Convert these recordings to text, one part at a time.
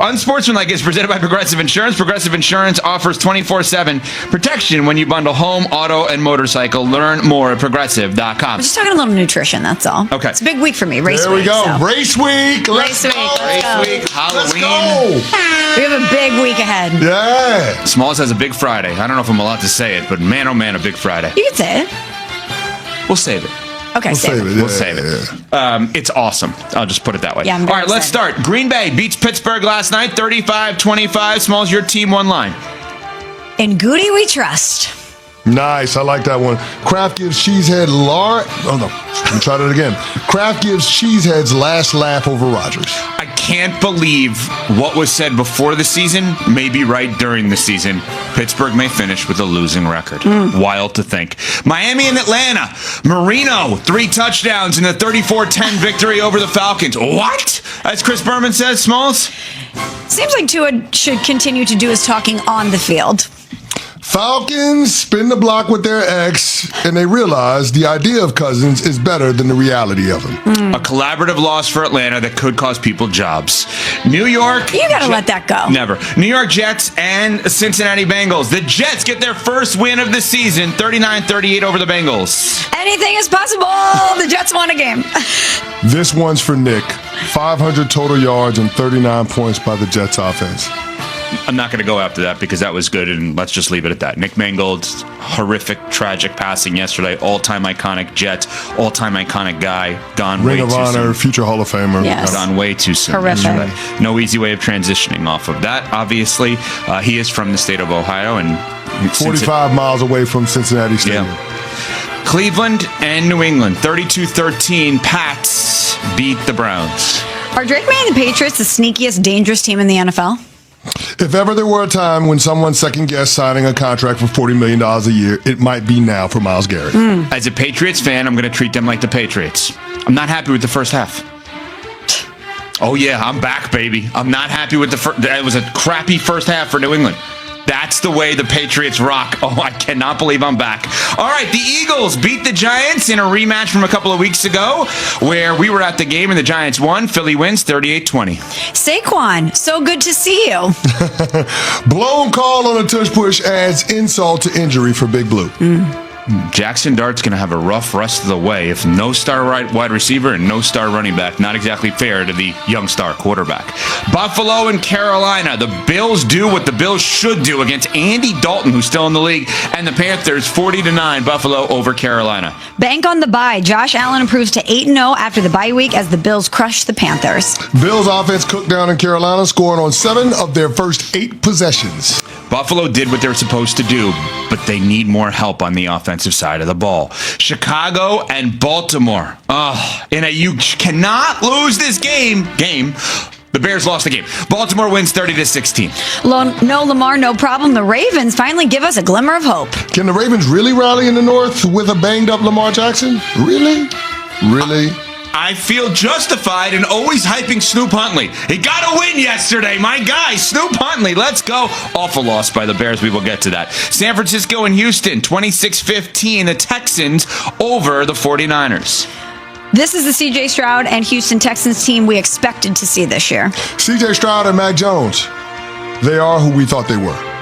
Unsportsmanlike is presented by Progressive Insurance. Progressive Insurance offers 24/7 protection when you bundle home, auto, and motorcycle. Learn more at progressive.com. We're just talking a little nutrition, that's all. Okay. It's a big week for me, race There week. we go. So. Race week. Race week. Race week, Halloween. Let's go. We have a big week ahead. Yeah. Smalls has a big Friday. I don't know if I'm allowed to say it, but man, oh man, a big Friday. You can say it. We'll save it. Okay, We'll save it. We'll save it. It's awesome. I'll just put it that way. Yeah, I'm All very right, let's excited. start. Green Bay beats Pittsburgh last night, 35-25. Smalls, your team won line. In Goody we trust. Nice. I like that one. Kraft gives Cheesehead let me try that again. Kraft gives Cheesehead's last laugh over Rodgers. I can't believe what was said before the season may be right during the season. Pittsburgh may finish with a losing record. Wild to think. Miami and Atlanta. Marino, 3 touchdowns in a 34-10 victory over the Falcons. What? As Chris Berman says, Smalls? Seems like Tua should continue to do his talking on the field. Falcons spin the block with their ex, and they realize the idea of Cousins is better than the reality of him. A collaborative loss for Atlanta that could cost people jobs. New York. You got to let that go. Never. New York Jets and Cincinnati Bengals. The Jets get their first win of the season, 39-38 over the Bengals. Anything is possible. The Jets won a game. This one's for Nick. 500 total yards and 39 points by the Jets offense. I'm not going to go after that because that was good, and let's just leave it at that. Nick Mangold's horrific, tragic passing yesterday. All-time iconic Jet, all-time iconic guy. Gone Ring way of too Honor, soon. Future Hall of Famer. Yes. Gone way too soon. Horrific. Yesterday. No easy way of transitioning off of that, obviously. He is from the state of Ohio, and 45 miles away from Cincinnati Stadium. Yeah. Cleveland and New England, 32-13. Pats beat the Browns. Are Drake May and the Patriots the sneakiest, dangerous team in the NFL? If ever there were a time when someone second-guessed signing a contract for $40 million a year, it might be now for Myles Garrett. As a Patriots fan, I'm going to treat them like the Patriots. I'm not happy with the first half. Oh, yeah, I'm back, baby. I'm not happy with the first. It was a crappy first half for New England. That's the way the Patriots rock. Oh, I cannot believe I'm back. All right, the Eagles beat the Giants in a rematch from a couple of weeks ago where we were at the game and the Giants won. Philly wins 38-20. Saquon, so good to see you. Blown call on a tush push adds insult to injury for Big Blue. Jackson Dart's going to have a rough rest of the way if no star wide receiver and no star running back. Not exactly fair to the young star quarterback. Buffalo and Carolina. The Bills do what the Bills should do against Andy Dalton, who's still in the league, and the Panthers 40-9. Buffalo over Carolina. Bank on the bye. Josh Allen improves to 8-0 after the bye week as the Bills crush the Panthers. Bills offense cooked down in Carolina, scoring on 7 of their first 8 possessions. Buffalo did what they're supposed to do, but they need more help on the offensive side of the ball. Chicago and Baltimore. You cannot lose this game. The Bears lost the game. Baltimore wins 30-16. No Lamar, no problem. The Ravens finally give us a glimmer of hope. Can the Ravens really rally in the North with a banged-up Lamar Jackson? Really? I feel justified in always hyping Snoop Huntley. He got a win yesterday, my guy, Snoop Huntley. Let's go. Awful loss by the Bears. We will get to that. San Francisco and Houston, 26-15. The Texans over the 49ers. This is the C.J. Stroud and Houston Texans team we expected to see this year. C.J. Stroud and Mac Jones. They are who we thought they were.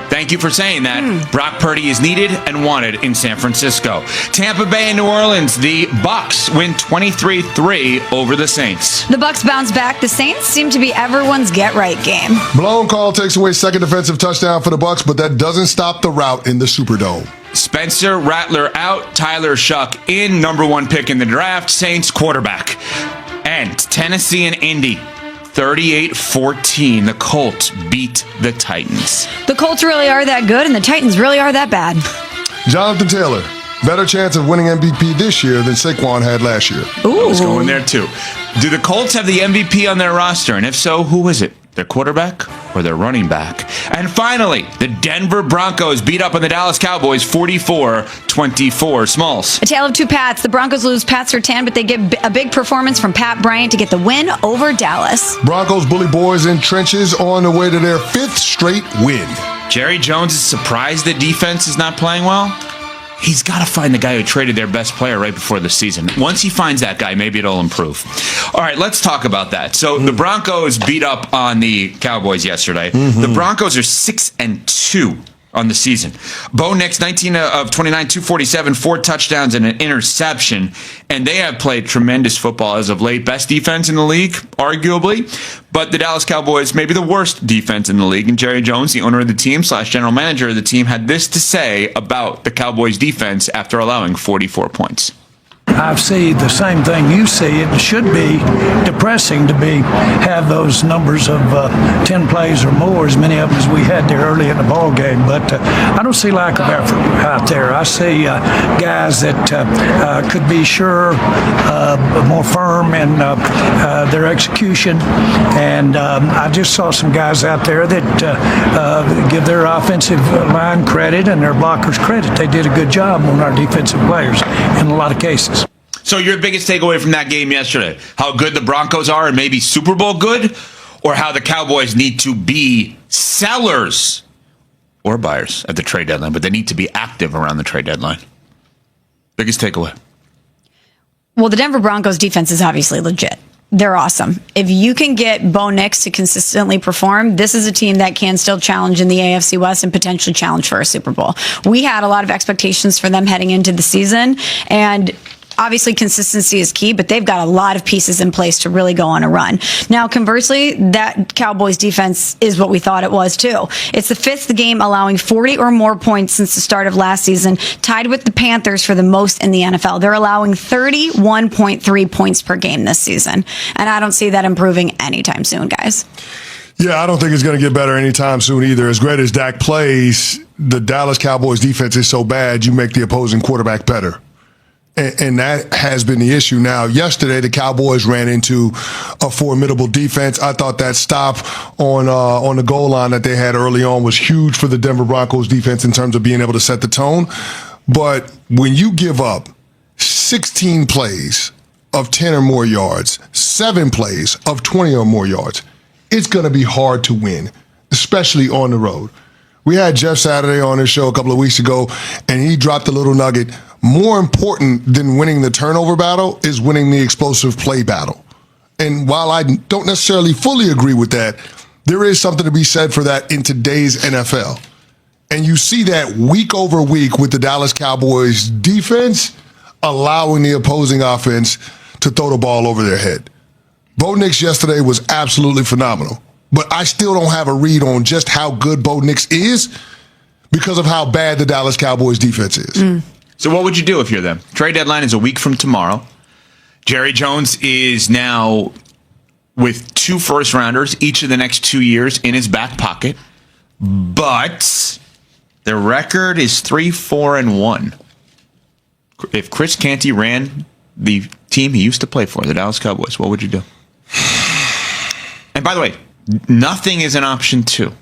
Thank you for saying that. Brock Purdy is needed and wanted in San Francisco. Tampa Bay and New Orleans, the Bucs win 23-3 over the Saints. The Bucs bounce back. The Saints seem to be everyone's get-right game. Blown call takes away second defensive touchdown for the Bucs, but that doesn't stop the rout in the Superdome. Spencer Rattler out, Tyler Shuck in, number 1 pick in the draft, Saints quarterback. And Tennessee and Indy, 38-14. The Colts beat the Titans. The Colts really are that good, and the Titans really are that bad. Jonathan Taylor, better chance of winning MVP this year than Saquon had last year. Ooh. I was going there too. Do the Colts have the MVP on their roster? And if so, who is it? Their quarterback or their running back? And finally, the Denver Broncos beat up on the Dallas Cowboys 44-24. Smalls. A tale of two Pats. The Broncos lose Pat Surtain, but they get a big performance from Pat Bryant to get the win over Dallas. Broncos bully boys in trenches on the way to their 5th straight win. Jerry Jones is surprised the defense is not playing well. he's got to find the guy who traded their best player right before the season. Once he finds that guy, maybe it'll improve. All right, let's talk about that. So the Broncos beat up on the Cowboys yesterday. The Broncos are 6-2 on the season. Bo Nix, 19 of 29, 247, 4 touchdowns and an interception. And they have played tremendous football as of late. Best defense in the league, arguably. But the Dallas Cowboys, maybe the worst defense in the league. And Jerry Jones, the owner of the team / general manager of the team, had this to say about the Cowboys defense after allowing 44 points. I see the same thing you see. It should be depressing to have those numbers of 10 plays or more, as many of them as we had there early in the ball game. But I don't see lack of effort out there. I see guys that could be sure, more firm in their execution. And I just saw some guys out there that give their offensive line credit and their blockers credit. They did a good job on our defensive players in a lot of cases. So your biggest takeaway from that game yesterday, how good the Broncos are and maybe Super Bowl good, or how the Cowboys need to be sellers or buyers at the trade deadline, but they need to be active around the trade deadline? Biggest takeaway. Well, the Denver Broncos defense is obviously legit. They're awesome. If you can get Bo Nix to consistently perform, this is a team that can still challenge in the AFC West and potentially challenge for a Super Bowl. We had a lot of expectations for them heading into the season, and obviously, consistency is key, but they've got a lot of pieces in place to really go on a run. Now, conversely, that Cowboys defense is what we thought it was, too. It's the 5th game allowing 40 or more points since the start of last season, tied with the Panthers for the most in the NFL. They're allowing 31.3 points per game this season, and I don't see that improving anytime soon, guys. Yeah, I don't think it's going to get better anytime soon either. As great as Dak plays, the Dallas Cowboys defense is so bad, you make the opposing quarterback better. And that has been the issue. Now, yesterday, the Cowboys ran into a formidable defense. I thought that stop on the goal line that they had early on was huge for the Denver Broncos defense in terms of being able to set the tone. But when you give up 16 plays of 10 or more yards, 7 plays of 20 or more yards, it's going to be hard to win, especially on the road. We had Jeff Saturday on his show a couple of weeks ago, and he dropped a little nugget. More important than winning the turnover battle is winning the explosive play battle. And while I don't necessarily fully agree with that, there is something to be said for that in today's NFL. And you see that week over week with the Dallas Cowboys defense allowing the opposing offense to throw the ball over their head. Bo Nix yesterday was absolutely phenomenal. But I still don't have a read on just how good Bo Nix is because of how bad the Dallas Cowboys defense is. So what would you do if you're them? Trade deadline is a week from tomorrow. Jerry Jones is now with 2 first-rounders each of the next 2 years in his back pocket. But their record is 3-4-1. If Chris Canty ran the team he used to play for, the Dallas Cowboys, what would you do? And by the way, nothing is an option 2,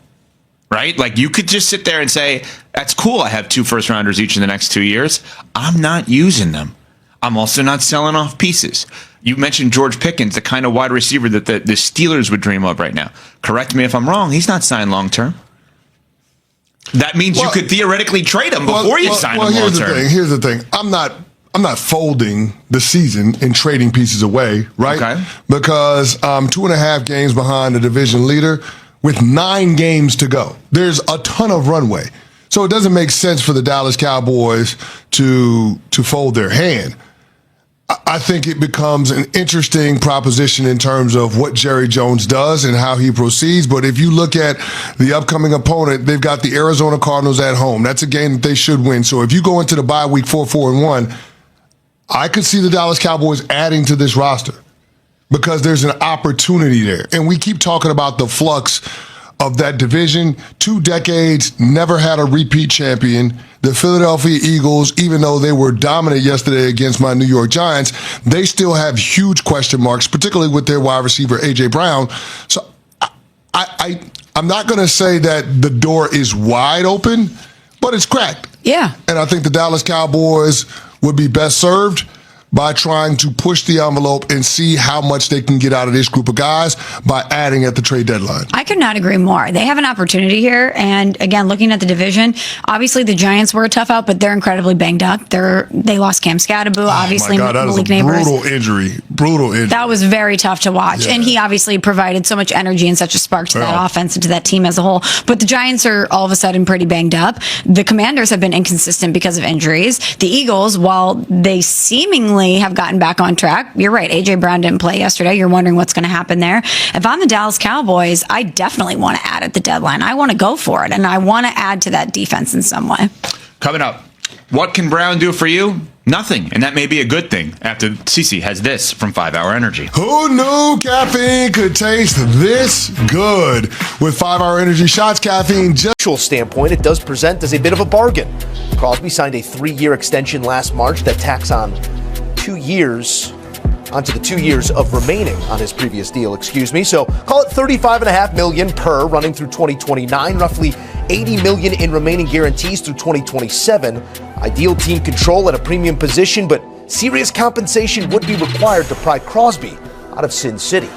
right? Like, you could just sit there and say, that's cool, I have 2 first-rounders each in the next 2 years. I'm not using them. I'm also not selling off pieces. You mentioned George Pickens, the kind of wide receiver that the Steelers would dream of right now. Correct me if I'm wrong. He's not signed long-term. That means you could theoretically trade him before you sign him long-term. Here's the thing. I'm not folding the season and trading pieces away, right? Okay. Because I'm 2.5 games behind the division leader with 9 games to go. There's a ton of runway. So it doesn't make sense for the Dallas Cowboys to fold their hand. I think it becomes an interesting proposition in terms of what Jerry Jones does and how he proceeds. But if you look at the upcoming opponent, they've got the Arizona Cardinals at home. That's a game that they should win. So if you go into the bye week 4-4-1, I could see the Dallas Cowboys adding to this roster because there's an opportunity there. And we keep talking about the flux of that division. 2 decades, never had a repeat champion. The Philadelphia Eagles, even though they were dominant yesterday against my New York Giants, they still have huge question marks, particularly with their wide receiver, A.J. Brown. So I'm not going to say that the door is wide open, but it's cracked. Yeah. And I think the Dallas Cowboys would be best served by trying to push the envelope and see how much they can get out of this group of guys by adding at the trade deadline. I could not agree more. They have an opportunity here. And again, looking at the division, obviously the Giants were a tough out, but they're incredibly banged up. They lost Cam Scadaboo, obviously. Oh my God, that is Malik a Neighbors. brutal injury. That was very tough to watch. Yeah. And he obviously provided so much energy and such a spark to that offense and to that team as a whole. But the Giants are all of a sudden pretty banged up. The Commanders have been inconsistent because of injuries. The Eagles, while they seemingly have gotten back on track, you're right, A.J. Brown didn't play yesterday. You're wondering what's going to happen there. If I'm the Dallas Cowboys, I definitely want to add at the deadline. I want to go for it, and I want to add to that defense in some way. Coming up, what can Brown do for you? Nothing, and that may be a good thing after Cece has this from 5 Hour Energy. Who knew caffeine could taste this good? With 5 Hour Energy shots, caffeine just Standpoint, it does present as a bit of a bargain. Crosby signed a 3-year extension last March that tacks on 2 years onto the 2 years of remaining on his previous deal, So call it $35.5 million per, running through 2029, roughly $80 million in remaining guarantees through 2027. Ideal team control at a premium position, but serious compensation would be required to pry Crosby out of Sin City.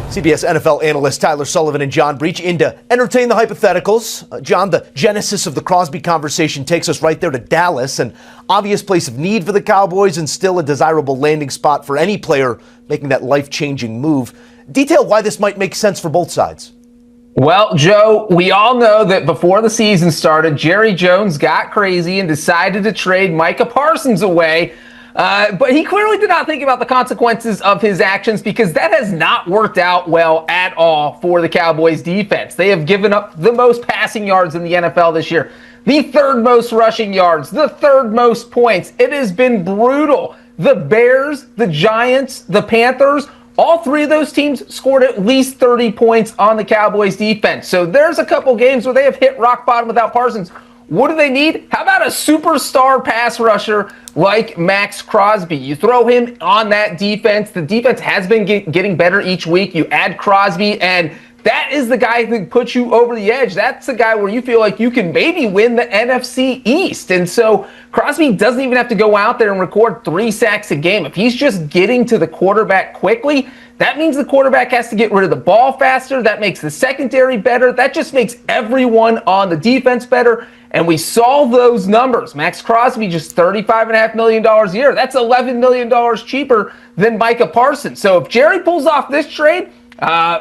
CBS NFL analysts Tyler Sullivan and John Breach in to entertain the hypotheticals. John, the genesis of the Crosby conversation takes us right there to Dallas, an obvious place of need for the Cowboys and still a desirable landing spot for any player making that life-changing move. Detail why this might make sense for both sides. Well, Joe, we all know that before the season started, Jerry Jones got crazy and decided to trade Micah Parsons away. But he clearly did not think about the consequences of his actions, because that has not worked out well at all for the Cowboys defense. They have given up the most passing yards in the NFL this year, the third most rushing yards, the third most points. It has been brutal. The Bears, the Giants, the Panthers, all three of those teams scored at least 30 points on the Cowboys defense. So there's a couple games where they have hit rock bottom without Parsons. What do they need? How about a superstar pass rusher like Maxx Crosby? You throw him on that defense. The defense has been getting better each week. You add Crosby, and that is the guy that puts you over the edge. That's the guy where you feel like you can maybe win the NFC East. And so Crosby doesn't even have to go out there and record 3 sacks a game. If he's just getting to the quarterback quickly, that means the quarterback has to get rid of the ball faster. That makes the secondary better. That just makes everyone on the defense better. And we saw those numbers. Maxx Crosby, just $35.5 million a year. That's $11 million cheaper than Micah Parsons. So if Jerry pulls off this trade,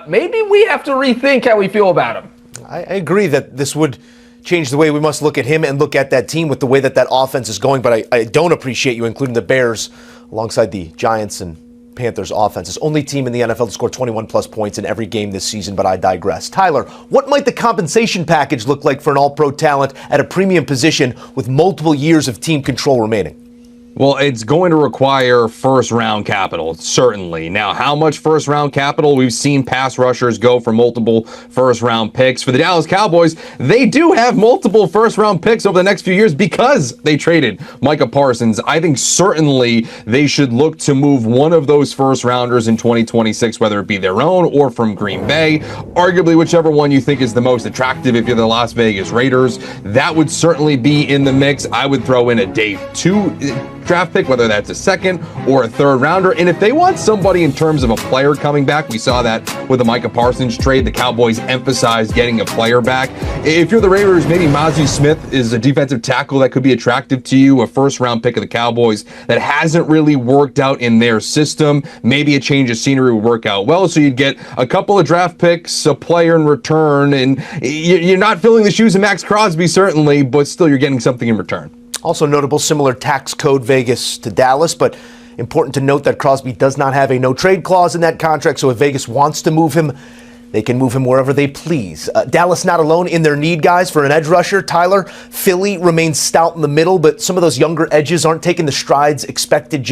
maybe we have to rethink how we feel about him. I agree that this would change the way we must look at him and look at that team with the way that that offense is going. But I don't appreciate you including the Bears alongside the Giants and Panthers offenses. Only team in the NFL to score 21-plus points in every game this season, but I digress. Tyler, what might the compensation package look like for an all-pro talent at a premium position with multiple years of team control remaining? Well, it's going to require first-round capital, certainly. Now, how much first-round capital? We've seen pass rushers go for multiple first-round picks. For the Dallas Cowboys, they do have multiple first-round picks over the next few years because they traded Micah Parsons. I think certainly they should look to move one of those first-rounders in 2026, whether it be their own or from Green Bay. Arguably, whichever one you think is the most attractive if you're the Las Vegas Raiders. That would certainly be in the mix. I would throw in a day 2 draft pick, whether that's a second or a third rounder. And if they want somebody in terms of a player coming back, we saw that with the Micah Parsons trade. The Cowboys emphasized getting a player back. If you're the Raiders, maybe Mazi Smith is a defensive tackle that could be attractive to you, a first round pick of the Cowboys that hasn't really worked out in their system. Maybe a change of scenery would work out well. So you'd get a couple of draft picks, a player in return, and you're not filling the shoes of Maxx Crosby, certainly, but still you're getting something in return. Also notable, similar tax code Vegas to Dallas, but important to note that Crosby does not have a no-trade clause in that contract, so if Vegas wants to move him, they can move him wherever they please. Dallas not alone in their need, guys, for an edge rusher. Tyler, Philly remains stout in the middle, but some of those younger edges aren't taking the strides expected just